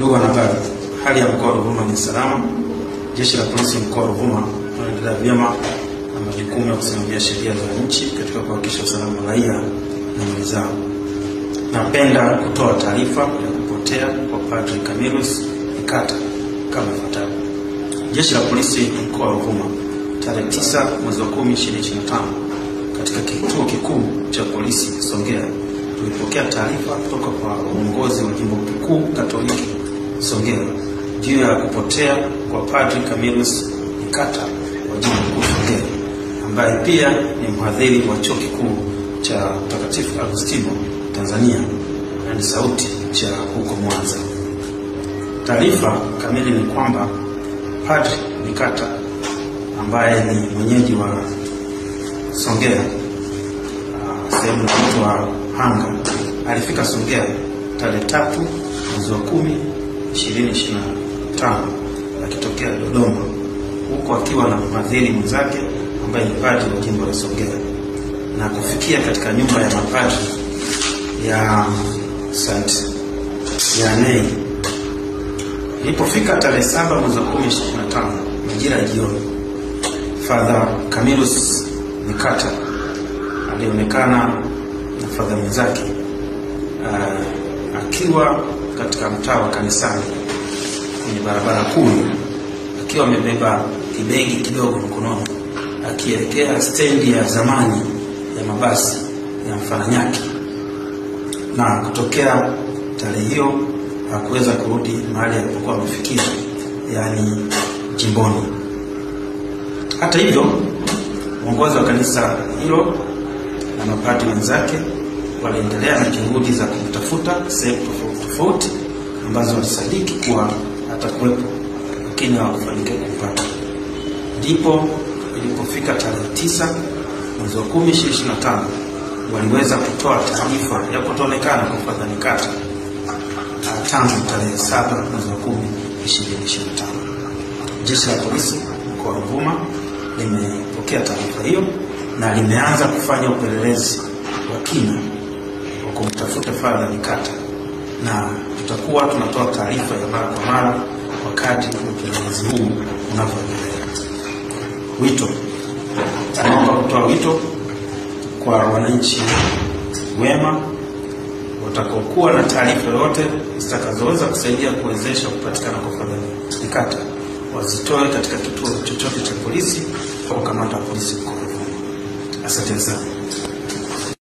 Ndugu wanahabari, hali ya mkoa wa Ruvuma ni salama. Jeshi la polisi mkoa wa Ruvuma linaendelea vyema na majukumu ya kusimamia sheria za nchi katika kuhakikisha usalama wa raia na mali zao. Napenda kutoa taarifa ya kupotea kwa Padri Camillus Nikata kama ifuatavyo. Jeshi la polisi mkoa wa Ruvuma tarehe 9 mwezi wa 10 2025 katika kituo kikuu cha polisi Songea tulipokea taarifa kutoka kwa uongozi wa Jimbo Kuu Katoliki Songea juu ya kupotea kwa Padri Camillus Nikata wa Jimbo Kuu Songea, ambaye pia ni mhadhiri wa Chuo Kikuu cha Mtakatifu Agustino Tanzania na ni sauti cha huko Mwanza. Taarifa kamili ni kwamba Padri Nikata ambaye ni mwenyeji wa Songea sehemu inaitwa Hanga alifika Songea tarehe 3 mwezi wa 10 2025 akitokea Dodoma, huko akiwa na mhadhiri mwenzake ambaye ni padri wa jimbo la Songea, na kufikia katika nyumba ya mapadri ya St. Vianney. Ilipofika tarehe 7 mwezi wa 10 2025 majira ya jioni, Father Camillus Nikata alionekana na father mwenzake akiwa katika mtaa wa Kanisani kwenye barabara kuu, akiwa amebeba kibegi kidogo mkononi akielekea stendi ya zamani ya mabasi ya Mfaranyaki, na kutokea tarehe hiyo hakuweza kurudi mahali alipokuwa amefikia, yani jimboni. Hata hivyo, uongozi wa kanisa hilo na mapadri wenzake waliendelea na juhudi za kumtafuta sehemu tofauti ambazo walisadiki kuwa atakuwepo, lakini hawakufanikiwa kumpata. Ndipo ilipofika tarehe 9 mwezi wa 10 2025 waliweza kutoa taarifa ya kutoonekana kwa Padri Nikata tangu tarehe 7 mwezi wa 10 2025. Jeshi la polisi mkoa wa Ruvuma limepokea taarifa hiyo na limeanza kufanya upelelezi wa kina wa kumtafuta Padri Nikata, na tutakuwa tunatoa taarifa ya mara kwa mara wakati upelelezi huu unavyoendelea. Naomba kutoa wito kwa wananchi wema watakaokuwa na taarifa yoyote zitakazoweza kusaidia kuwezesha kupatikana kwa Padri Nikata wazitoe katika kituo chochote cha polisi au kamanda wa polisi mkoa wa Ruvuma. Asante sana.